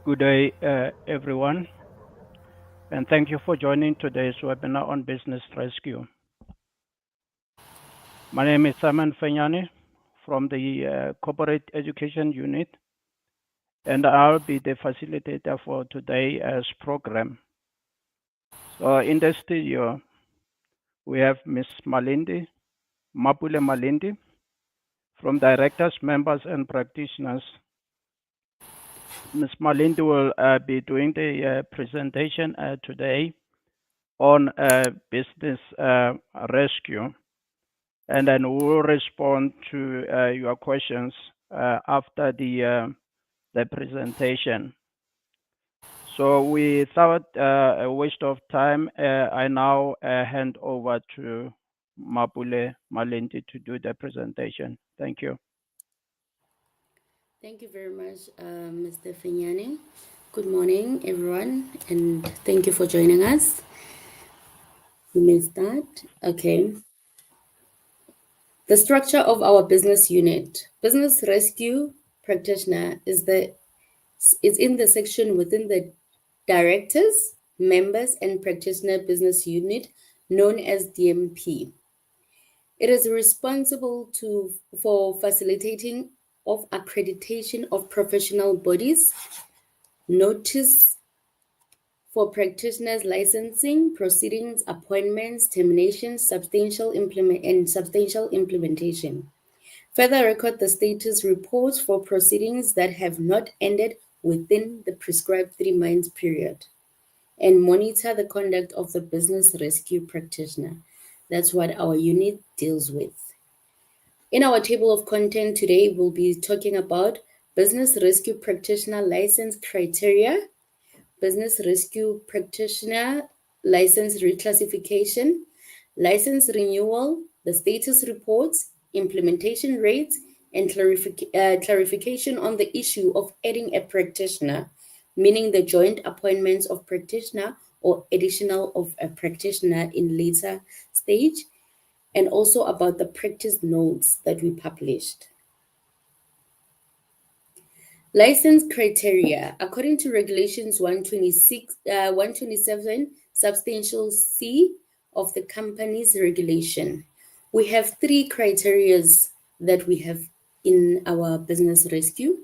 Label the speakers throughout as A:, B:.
A: Good day, everyone, and thank you for joining today's webinar on business rescue. My name is Simon Fenyani from the Corporate Education Unit, and I'll be the facilitator for today's program. So in the studio, we have Ms. Mapule Malindi, from directors, members, and practitioners. Ms. Malindi will be doing the presentation today on business rescue, and then we'll respond to your questions after the presentation. So without a waste of time, I now hand over to Mapule Malindi to do the presentation. Thank you.
B: Thank you very much, Mr. Fenyani. Good morning, everyone, and thank you for joining us. We may start. Okay. The structure of our business unit. Business Rescue Practitioner is in the section within the Directors, Members, and Practitioner Business Unit known as DMP. It is responsible for facilitating of accreditation of professional bodies, notice for practitioners licensing, proceedings, appointments, terminations, substantial implementation. Further record the status reports for proceedings that have not ended within the prescribed 3 months period, and monitor the conduct of the business rescue practitioner. That's what our unit deals with. In our table of content today, we'll be talking about business rescue practitioner license criteria, business rescue practitioner license reclassification, license renewal, the status reports, implementation rates, and clarification on the issue of adding a practitioner, meaning the joint appointments of practitioner or additional of a practitioner in later stage, and also about the practice notes that we published. License criteria. According to Regulations 127, Substantial C of the Companies Regulation, we have 3 criteria that we have in our business rescue,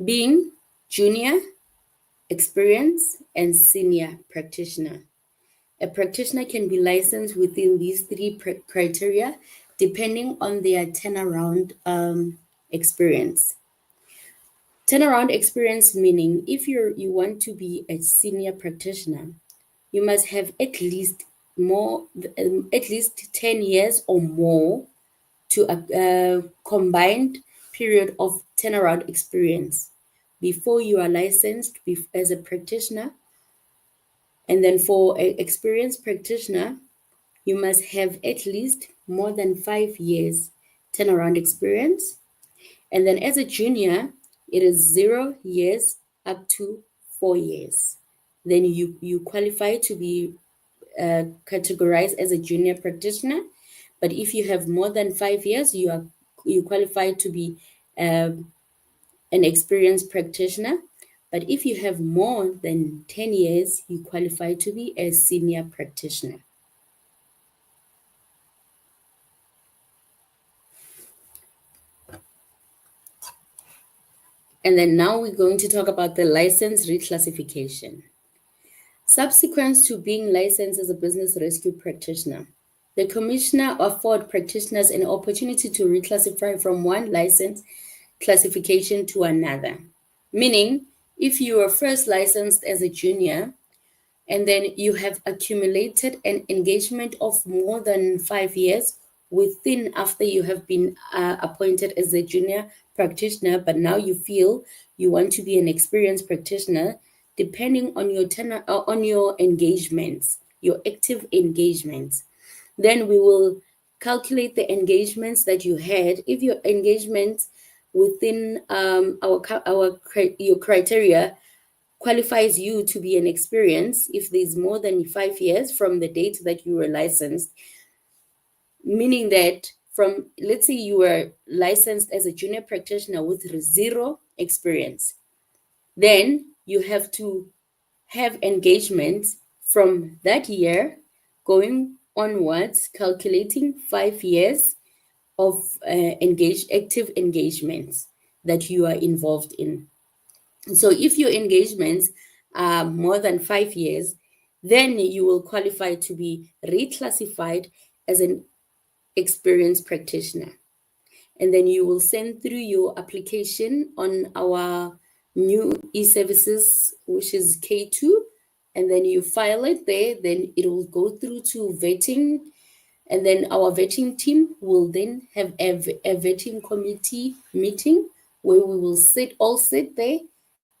B: being junior, experienced, and senior practitioner. A practitioner can be licensed within these 3 criteria depending on their turnaround experience. Turnaround experience meaning if you want to be a senior practitioner, you must have at least 10 years or more to a combined period of turnaround experience before you are licensed as a practitioner. And then for an experienced practitioner, you must have at least more than 5 years turnaround experience. And then as a junior, it is 0 years up to 4 years. Then you qualify to be categorized as a junior practitioner. But if you have more than 5 years, you qualify to be an experienced practitioner. But if you have more than 10 years, you qualify to be a senior practitioner. And then now we're going to talk about the license reclassification. Subsequent to being licensed as a business rescue practitioner, the commissioner afford practitioners an opportunity to reclassify from one license classification to another. Meaning, if you were first licensed as a junior, and then you have accumulated an engagement of more than 5 years after you have been appointed as a junior practitioner, but now you feel you want to be an experienced practitioner, depending on your on your engagements, your active engagements, then we will calculate the engagements that you had. If your engagements within your criteria qualifies you to be an experienced, if there's more than 5 years from the date that you were licensed, meaning that from, let's say you were licensed as a junior practitioner with 0 experience, then you have to have engagements from that year going onwards, calculating 5 years of active engagements that you are involved in. So if your engagements are more than 5 years, then you will qualify to be reclassified as an experienced practitioner. And then you will send through your application on our new e-services, which is K2, and then you file it there. Then it will go through to vetting, and then our vetting team will then have a vetting committee meeting where we will sit there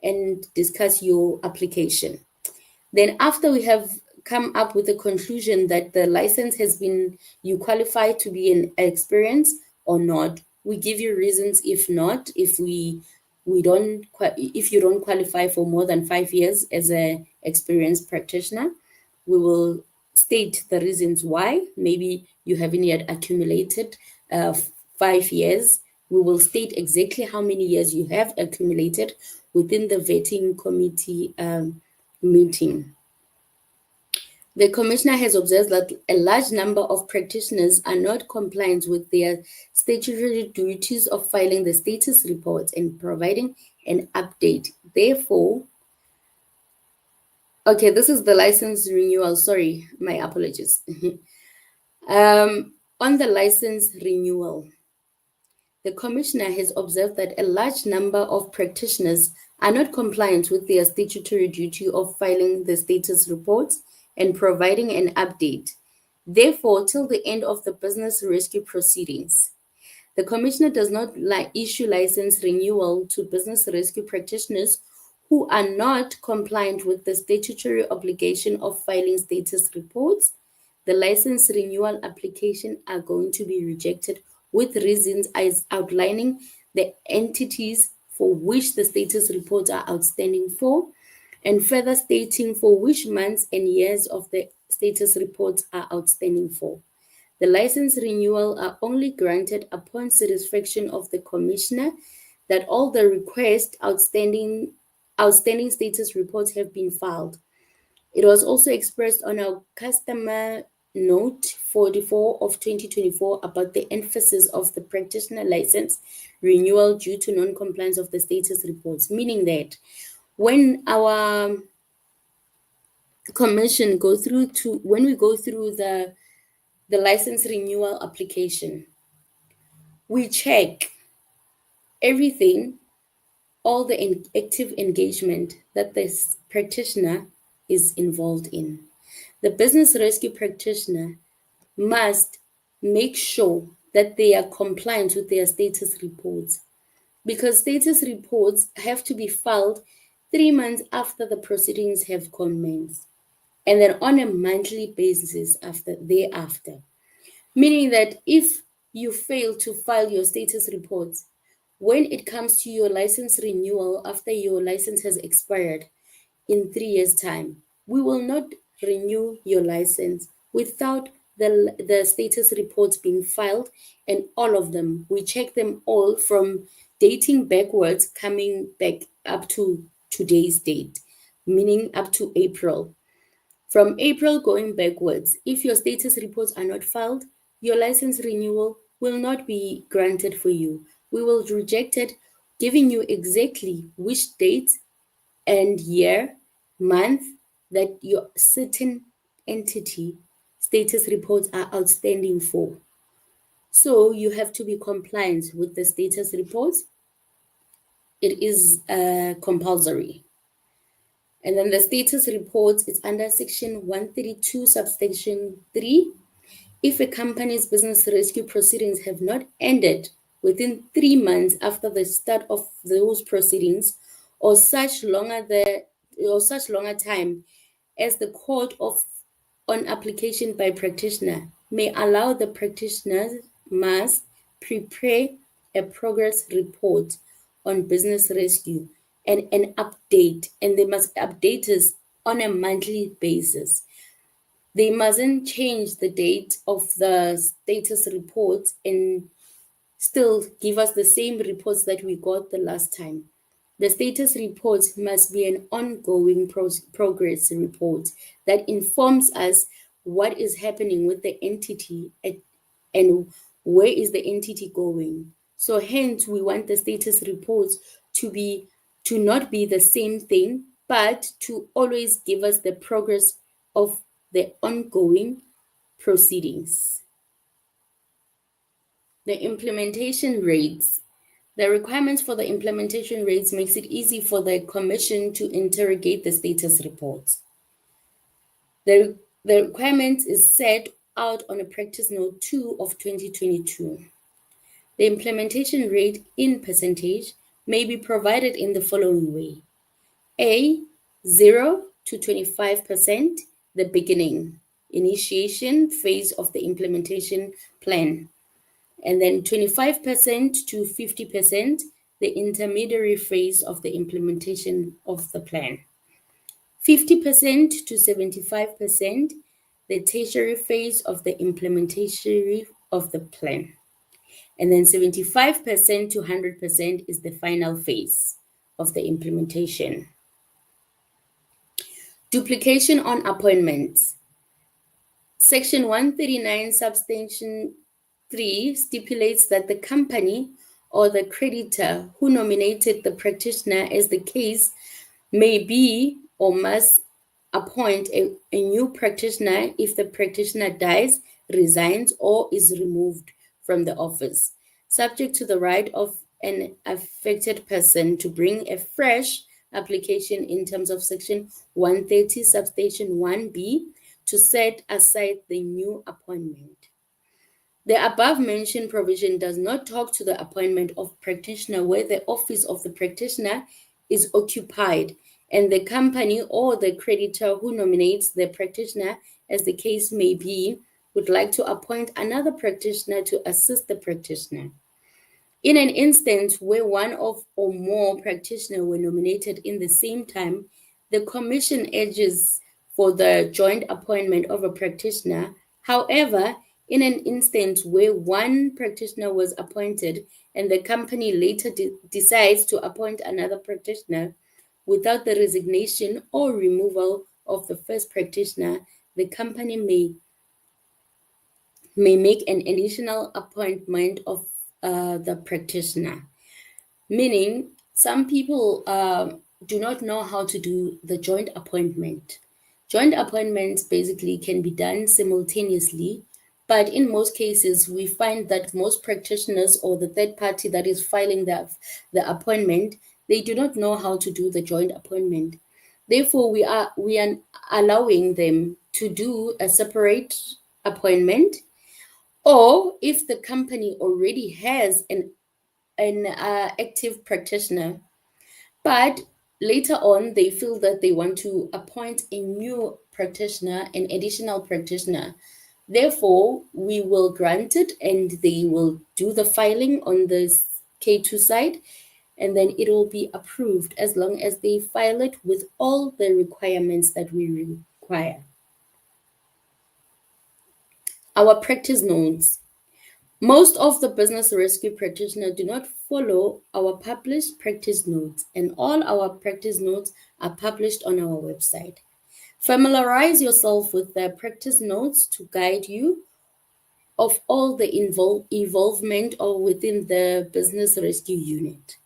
B: and discuss your application. Then after we have come up with the conclusion that the license has been, you qualify to be an experience or not, we give you reasons. If not, if you don't qualify for more than 5 years as an experienced practitioner, we will state the reasons why. Maybe you haven't yet accumulated 5 years. We will state exactly how many years you have accumulated within the vetting committee meeting. The Commissioner has observed that a large number of practitioners are not compliant with their statutory duties of filing the status reports and providing an update. Therefore, okay, this is the license renewal. Sorry, my apologies. On the license renewal, the Commissioner has observed that a large number of practitioners are not compliant with their statutory duty of filing the status reports and providing an update. Therefore, till the end of the business rescue proceedings, the Commissioner does not issue license renewal to business rescue practitioners who are not compliant with the statutory obligation of filing status reports. The license renewal application are going to be rejected with reasons as outlining the entities for which the status reports are outstanding for, and further stating for which months and years of the status reports are outstanding for. The license renewal are only granted upon satisfaction of the Commissioner that all the request outstanding status reports have been filed. It was also expressed on our customer note 44 of 2024 about the emphasis of the practitioner license renewal due to non-compliance of the status reports, meaning that when our commission when we go through the license renewal application, we check everything, all the active engagement that this practitioner is involved in. The business rescue practitioner must make sure that they are compliant with their status reports, because status reports have to be filed 3 months after the proceedings have commenced, and then on a monthly basis thereafter. Meaning that if you fail to file your status reports, when it comes to your license renewal after your license has expired in 3 years' time, we will not renew your license without the status reports being filed, and all of them. We check them all from dating backwards, coming back up to today's date, meaning up to April. From April going backwards, if your status reports are not filed, your license renewal will not be granted for you. We will reject it, giving you exactly which date and year, month that your certain entity status reports are outstanding for. So you have to be compliant with the status reports. It is compulsory. And then the status reports is under section 132, subsection 3. If a company's business rescue proceedings have not ended within 3 months after the start of those proceedings, or such longer time as the court on application by practitioner may allow, the practitioner must prepare a progress report on business rescue and an update, and they must update us on a monthly basis. They mustn't change the date of the status reports and still give us the same reports that we got the last time. The status report must be an ongoing progress report that informs us what is happening with the entity and where is the entity going. So hence we want the status reports to not be the same thing, but to always give us the progress of the ongoing proceedings. The implementation rates. The requirements for the implementation rates makes it easy for the Commission to interrogate the status reports. The requirement is set out on a practice note 2 of 2022. The implementation rate in percentage may be provided in the following way. A, 0 to 25%, the beginning, initiation phase of the implementation plan. And then 25% to 50%, the intermediary phase of the implementation of the plan. 50% to 75%, the tertiary phase of the implementation of the plan. And then 75% to 100% is the final phase of the implementation. Duplication on appointments. Section 139, subsection 3 stipulates that the company or the creditor who nominated the practitioner, as the case may be, or must appoint a new practitioner if the practitioner dies, resigns, or is removed from the office, subject to the right of an affected person to bring a fresh application in terms of Section 130, subsection 1b, to set aside the new appointment. The above-mentioned provision does not talk to the appointment of practitioner where the office of the practitioner is occupied and the company or the creditor who nominates the practitioner, as the case may be, would like to appoint another practitioner to assist the practitioner. In an instance where one of or more practitioners were nominated in the same time, the Commission urges for the joint appointment of a practitioner. However, in an instance where one practitioner was appointed and the company later decides to appoint another practitioner without the resignation or removal of the first practitioner, the company may make an additional appointment of the practitioner. Meaning, some people do not know how to do the joint appointment. Joint appointments basically can be done simultaneously, but in most cases, we find that most practitioners or the third party that is filing the appointment, they do not know how to do the joint appointment. Therefore, we are allowing them to do a separate appointment, or if the company already has an active practitioner, but later on they feel that they want to appoint a new practitioner, an additional practitioner. Therefore, we will grant it and they will do the filing on the K2 side, and then it will be approved as long as they file it with all the requirements that we require. Our practice notes. Most of the business rescue practitioners do not follow our published practice notes, and all our practice notes are published on our website. Familiarize yourself with the practice notes to guide you of all the involvement or within the business rescue unit.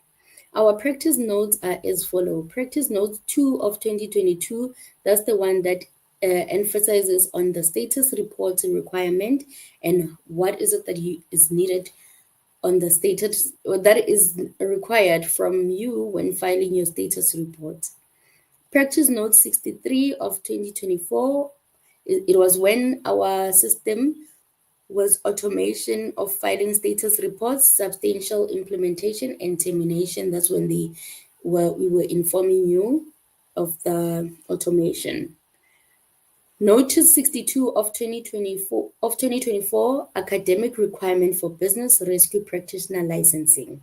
B: Our practice notes are as follow. Practice note 2 of 2022, that's the one that emphasizes on the status report requirement and what is it that is needed on the status, or that is required from you when filing your status report. Practice note 63 of 2024, it was when our system was automation of filing status reports, substantial implementation, and termination. That's when we were informing you of the automation. Notice 62 of 2024, academic requirement for business rescue practitioner licensing.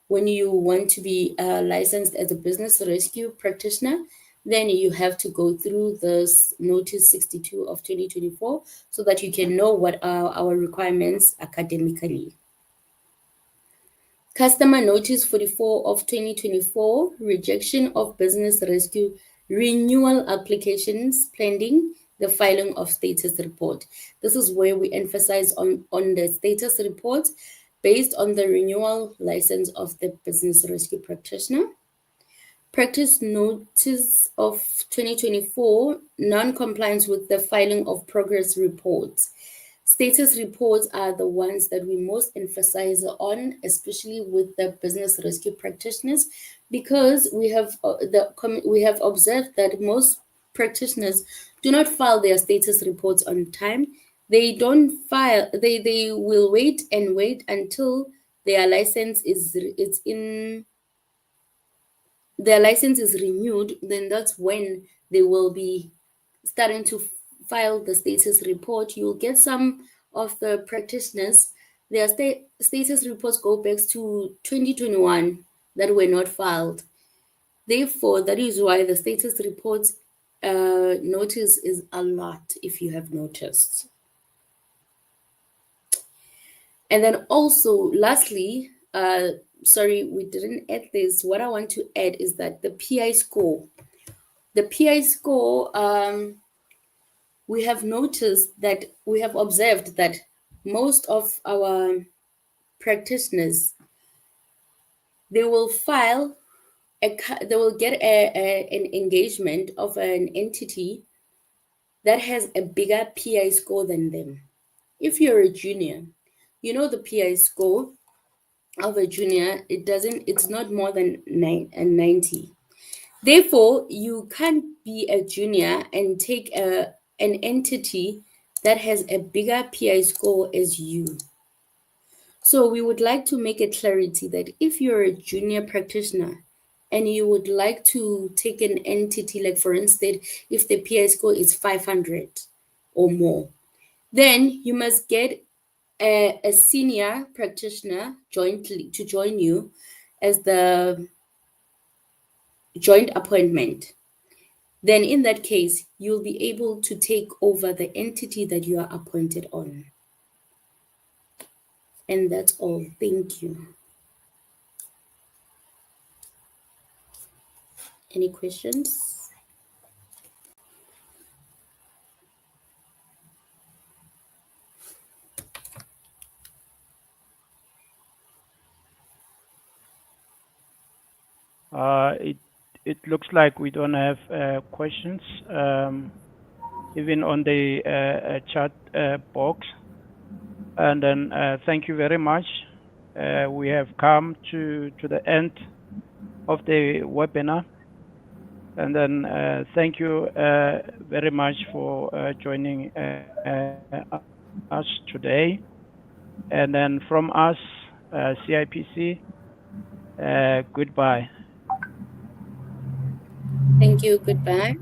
B: When you want to be licensed as a business rescue practitioner, then you have to go through this Notice 62 of 2024 so that you can know what are our requirements academically. Customer Notice 44 of 2024, rejection of business rescue renewal applications pending the filing of status report. This is where we emphasize on the status report based on the renewal license of the business rescue practitioner. Practice Notice of 2024, non-compliance with the filing of progress reports. Status reports are the ones that we most emphasize on, especially with the business rescue practitioners, because we have observed that most practitioners do not file their status reports on time. They don't file. They will wait until their license is renewed. Then that's when they will be starting to file the status report. You'll get some of the practitioners, their status reports go back to 2021 that were not filed. Therefore, that is why the status report notice is a lot, if you have noticed. And then also, lastly, sorry, we didn't add this. What I want to add is that the PI score. The PI score, we have observed that most of our practitioners, they will get an engagement of an entity that has a bigger PI score than them. If you're a junior, you know the PI score of a junior, it's not more than 90. Therefore, you can't be a junior and take an entity that has a bigger PI score as you. So we would like to make a clarity that if you're a junior practitioner and you would like to take an entity, like for instance, if the PI score is 500 or more, then you must get a senior practitioner jointly to join you as the joint appointment. Then in that case, you'll be able to take over the entity that you are appointed on. And that's all. Thank you. Any questions?
A: It looks like we don't have questions, even on the chat box. And then thank you very much. We have come to the end of the webinar. And then thank you very much for joining us today. And then from us, CIPC, goodbye.
B: Thank you. Goodbye.